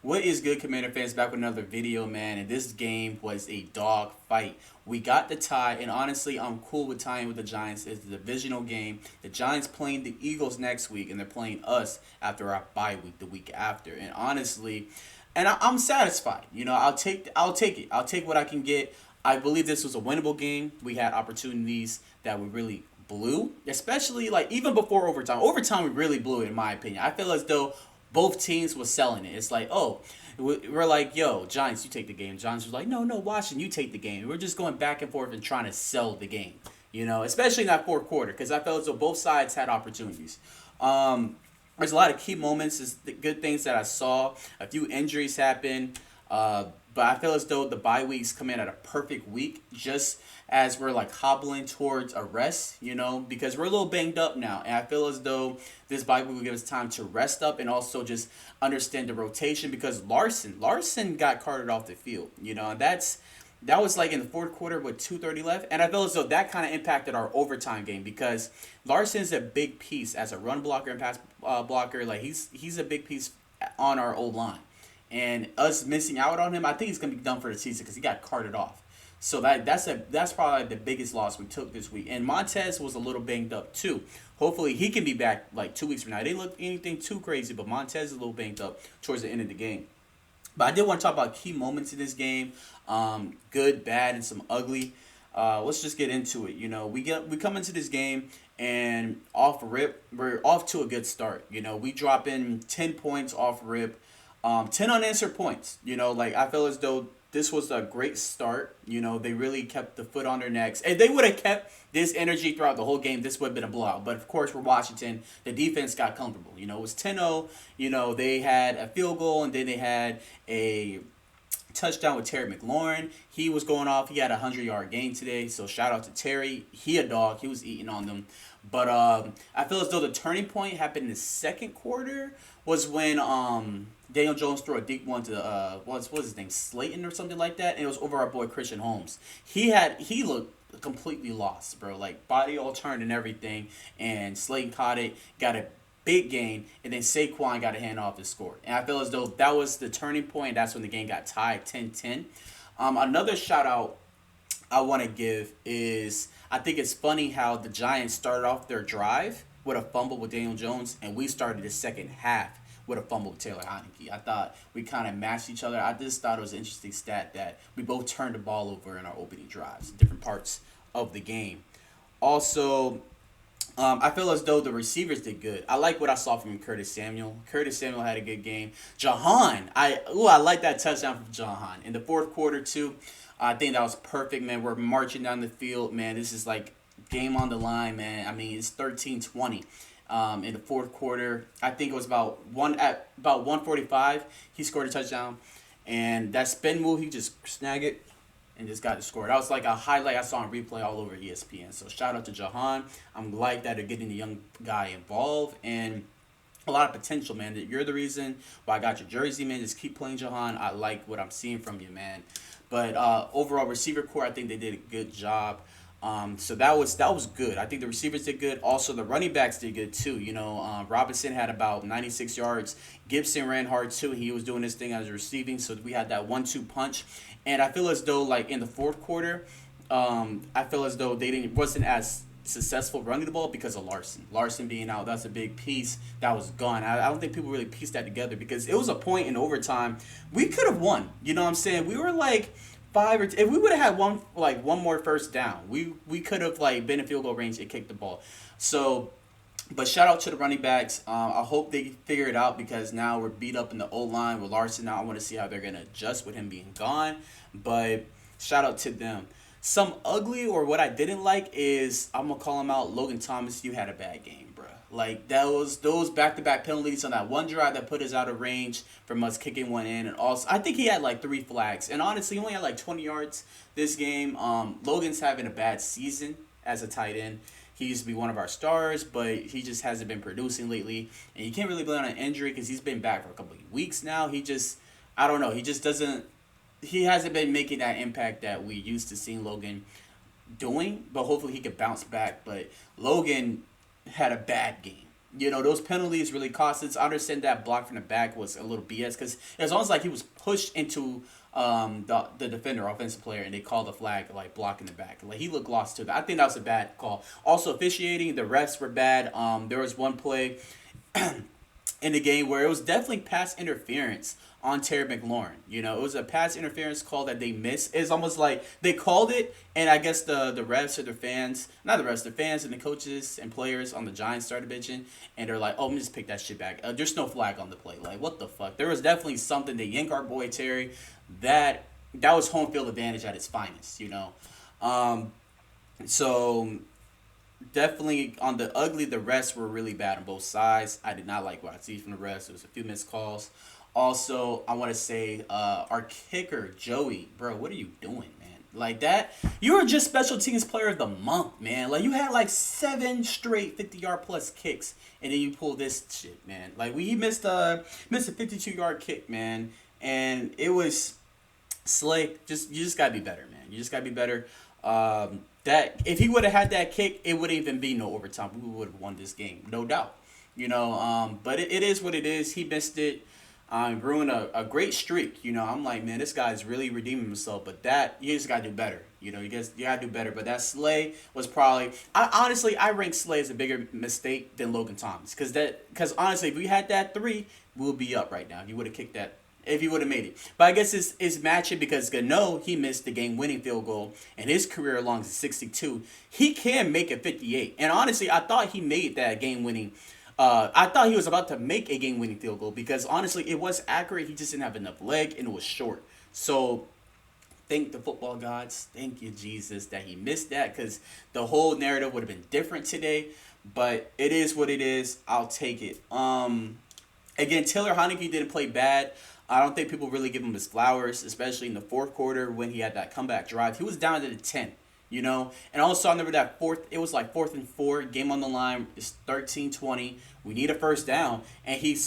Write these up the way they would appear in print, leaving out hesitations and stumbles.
What is good, Commander fans? Back with another video, man. And this game was a dog fight. We got the tie, and honestly, I'm cool with tying with the Giants. It's a divisional game. The Giants playing the Eagles next week, and they're playing us after our bye week the week after. And honestly, I'm satisfied. I'll take it. I'll take what I can get. I believe this was a winnable game. We had opportunities that we really blew, especially like even before overtime. Overtime, we really blew it, in my opinion. I feel as though both teams was selling it. It's like, oh, we're like, yo, Giants, you take the game. Giants was like, no, no, Washington, you take the game. We're just going back and forth and trying to sell the game, especially in that fourth quarter, because I felt as though both sides had opportunities. There's a lot of key moments, is the good things that I saw. A few injuries happened. But I feel as though the bye weeks come in at a perfect week, just as we're like hobbling towards a rest, because we're a little banged up now. And I feel as though this bye week will give us time to rest up and also just understand the rotation, because Larson got carted off the field, and that was like in the fourth quarter with 2:30 left. And I feel as though that kind of impacted our overtime game, because Larson's a big piece as a run blocker and pass blocker. Like he's a big piece on our old line. And us missing out on him, I think he's gonna be done for the season because he got carted off. So that's probably the biggest loss we took this week. And Montez was a little banged up too. Hopefully he can be back like 2 weeks from now. It didn't look anything too crazy, but Montez is a little banged up towards the end of the game. But I did want to talk about key moments in this game, good, bad, and some ugly. Let's just get into it. We come into this game and off rip, we're off to a good start. We drop in 10 points off rip. 10 unanswered points. Like I feel as though this was a great start. They really kept the foot on their necks. If they would have kept this energy throughout the whole game, this would have been a blowout. But of course, for Washington, the defense got comfortable. It was 10-0. They had a field goal, and then they had a touchdown with Terry McLaurin. He was going off. He had a 100-yard game today. So shout out to Terry. He a dog. He was eating on them. But I feel as though the turning point happened in the second quarter, was when Daniel Jones threw a deep one to what's his name, Slayton or something like that, and it was over our boy Christian Holmes. He looked completely lost, bro. Like body all turned and everything, and Slayton caught it, got a big gain, and then Saquon got a handoff and scored. And I feel as though that was the turning point. That's when the game got tied 10-10. Another shout out I want to give is, I think it's funny how the Giants started off their drive with a fumble with Daniel Jones, and we started the second half with a fumble with Taylor Heineke. I thought we kind of matched each other. I just thought it was an interesting stat that we both turned the ball over in our opening drives, different parts of the game. Also, I feel as though the receivers did good. I like what I saw from Curtis Samuel. Curtis Samuel had a good game. Jahan, I like that touchdown from Jahan in the fourth quarter too. I think that was perfect, man. We're marching down the field, man. This is like game on the line, man. I mean, it's 13-20. In the fourth quarter, I think it was about 145. He scored a touchdown, and that spin move, he just snagged it and just got the score. That was like a highlight I saw on replay all over ESPN. So shout out to Jahan. I'm glad that they're getting the young guy involved, and a lot of potential, man. You're the reason why I got your jersey, man. Just keep playing, Jahan. I like what I'm seeing from you, man. But overall, receiver core, I think they did a good job. So that was good. I think the receivers did good. Also, the running backs did good too. Robinson had about 96 yards. Gibson ran hard too. He was doing his thing as receiving. So we had that 1-2 punch. And I feel as though, like in the fourth quarter, I feel as though they wasn't as successful running the ball because of Larson. Larson being out, that's a big piece that was gone. I don't think people really pieced that together, because it was a point in overtime we could have won. You know what I'm saying? We were like if we would have had one more first down, we could have like been in field goal range and kicked the ball. So, but shout out to the running backs. I hope they figure it out, because now we're beat up in the O line with Larson. Now I want to see how they're gonna adjust with him being gone. But shout out to them. Some ugly, or what I didn't like, is I'm gonna call him out. Logan Thomas, you had a bad game, bro. Like those back-to-back penalties on that one drive that put us out of range from us kicking one in, and also I think he had like 3 flags, and honestly he only had like 20 yards this game. Logan's having a bad season as a tight end. He used to be one of our stars, but he just hasn't been producing lately, and you can't really blame on an injury because he's been back for a couple of weeks now. I don't know, he just doesn't. He hasn't been making that impact that we used to seeing Logan doing, but hopefully he could bounce back. But Logan had a bad game. You know, those penalties really cost us. I understand that block from the back was a little BS because it was almost like he was pushed into the defender, offensive player, and they called the flag like blocking the back. Like he looked lost to that. I think that was a bad call. Also, officiating, the refs were bad. There was one play in the game where it was definitely pass interference on Terry McLaurin. You know, it was a pass interference call that they missed. It's almost like they called it, and I guess the refs or the fans, not the refs, the fans and the coaches and players on the Giants started bitching, and they're like, oh, let me just pick that shit back. There's no flag on the play. Like, what the fuck? There was definitely something to yank our boy Terry. That was home field advantage at its finest, you know. So definitely on the ugly, the refs were really bad on both sides. I did not like what I see from the refs. There was a few missed calls. Also, I want to say our kicker, Joey, bro, what are you doing, man? Like that, you were just special teams player of the month, man. Like you had like 7 straight 50-yard plus kicks, and then you pull this shit, man. Like he missed a 52-yard kick, man, and it was slick. You just gotta be better, man. You just gotta be better. That if he would have had that kick, it wouldn't even be no overtime. We would have won this game, no doubt. You know, but it is what it is. He missed it. Ruined a great streak. You know, I'm like, man, this guy's really redeeming himself. But that, you just got to do better. You know, you got to do better. But that Slay was probably, I rank Slay as a bigger mistake than Logan Thomas. Because honestly, if we had that 3, we would be up right now. If you would have kicked that, if he would have made it. But I guess it's matching because Gano, he missed the game-winning field goal, and his career long is 62. He can make it 58. And honestly, I thought he made that game-winning. I thought he was about to make a game-winning field goal because honestly, it was accurate. He just didn't have enough leg, and it was short. So thank the football gods. Thank you, Jesus, that he missed that because the whole narrative would have been different today. But it is what it is. I'll take it. Again, Taylor Heinicke didn't play bad. I don't think people really give him his flowers, especially in the fourth quarter when he had that comeback drive. He was down to the 10, you know? And also, I remember that it was like 4th and 4, game on the line. It's 13-20. We need a first down. And he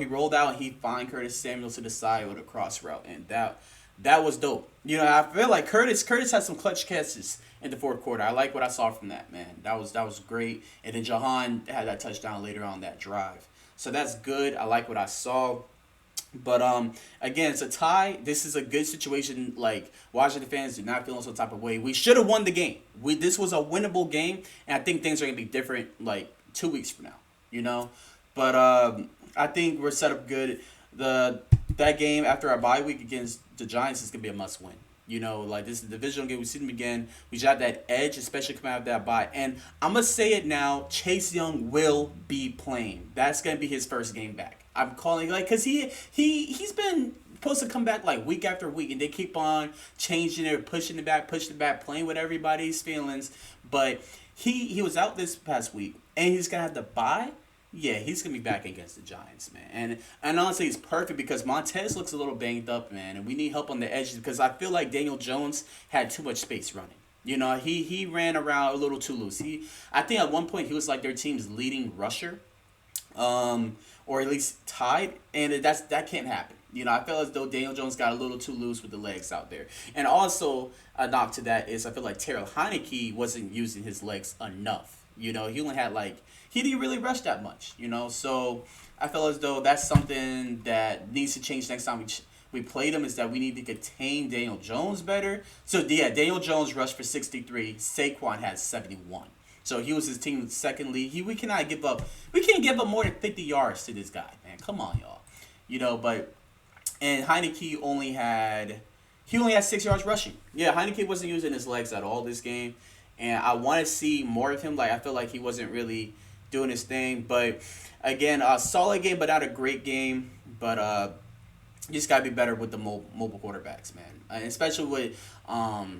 rolled out and he found Curtis Samuel to the side with a cross route. And that was dope. You know, I feel like Curtis had some clutch catches in the fourth quarter. I like what I saw from that, man. That was great. And then Jahan had that touchdown later on that drive. So that's good. I like what I saw. But again, it's a tie. This is a good situation. Like Washington fans do not feel in some type of way. We should have won the game. This was a winnable game, and I think things are gonna be different like 2 weeks from now. You know, but I think we're set up good. That game after our bye week against the Giants is gonna be a must win. You know, like this is a divisional game. We see them again. We got that edge, especially coming out of that bye. And I'm gonna say it now. Chase Young will be playing. That's gonna be his first game back. I'm calling because he's been supposed to come back like week after week, and they keep on changing it, pushing it back, playing with everybody's feelings. But he was out this past week, and he's gonna have to bye. Yeah, he's gonna be back against the Giants, man. And honestly, it's perfect because Montez looks a little banged up, man, and we need help on the edges because I feel like Daniel Jones had too much space running. You know, he ran around a little too loose. I think at one point he was like their team's leading rusher. Or at least tied, and that can't happen. You know, I feel as though Daniel Jones got a little too loose with the legs out there. And also, a knock to that is I feel like Taylor Heinicke wasn't using his legs enough. You know, he only had he didn't really rush that much, you know. So I feel as though that's something that needs to change next time we play them, is that we need to contain Daniel Jones better. So, yeah, Daniel Jones rushed for 63. Saquon has 71. So he was his team's second lead. We cannot give up. We can't give up more than 50 yards to this guy, man. Come on, y'all. You know, and Heinicke only had 6 yards rushing. Yeah, Heinicke wasn't using his legs at all this game, and I want to see more of him. Like I feel like he wasn't really doing his thing. But again, a solid game, but not a great game. But you just gotta be better with the mobile quarterbacks, man. And especially with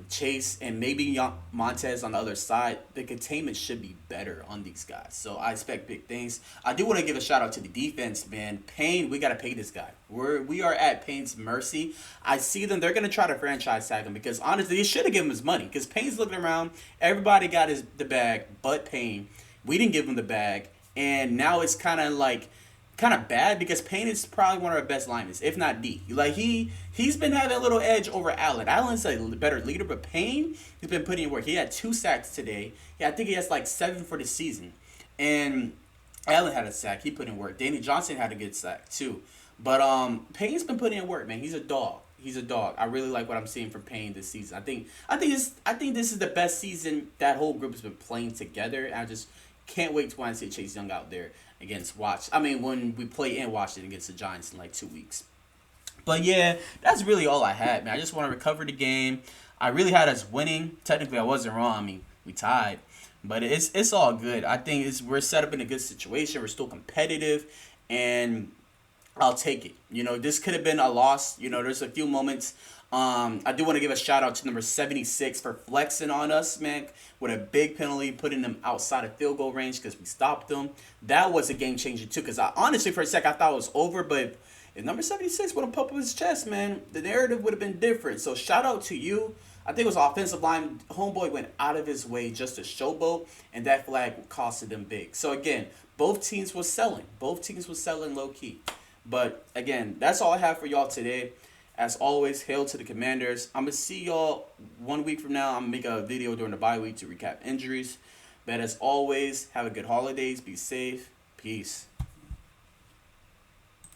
Chase and maybe Montez on the other side, the containment should be better on these guys. So I expect big things. I do want to give a shout out to the defense, man. Payne, we gotta pay this guy. We are at Payne's mercy. I see them. They're gonna try to franchise tag him because honestly, they should have given him his money. Because Payne's looking around, everybody got the bag, but Payne. We didn't give him the bag, and now it's kind of bad because Payne is probably one of our best linemen, if not the. Like he's been having a little edge over Allen. Allen's a better leader, but Payne has been putting in work. He had 2 sacks today. Yeah, I think he has like 7 for the season. And Allen had a sack. He put in work. Danny Johnson had a good sack too. But Payne's been putting in work, man. He's a dog. He's a dog. I really like what I'm seeing from Payne this season. I think this is the best season that whole group has been playing together. And I just can't wait to want to see Chase Young out there against when we play in Washington against the Giants in like 2 weeks. But yeah, that's really all I had, man. I just want to recover the game. I really had us winning. Technically, I wasn't wrong. I mean, we tied, but it's all good. I think we're set up in a good situation. We're still competitive, and I'll take it. This could have been a loss. There's a few moments. I do want to give a shout out to number 76 for flexing on us, man, with a big penalty, putting them outside of field goal range because we stopped them. That was a game changer too. Because I honestly, for a sec, I thought it was over, but if number 76 would have pumped up his chest, man, the narrative would have been different. So shout out to you. I think it was offensive line. Homeboy went out of his way just to showboat, and that flag costed them big. So again, both teams was selling. Both teams was selling low key. But again, that's all I have for y'all today. As always, hail to the Commanders. I'm going to see y'all 1 week from now. I'm going to make a video during the bye week to recap injuries. But as always, have a good holidays. Be safe. Peace.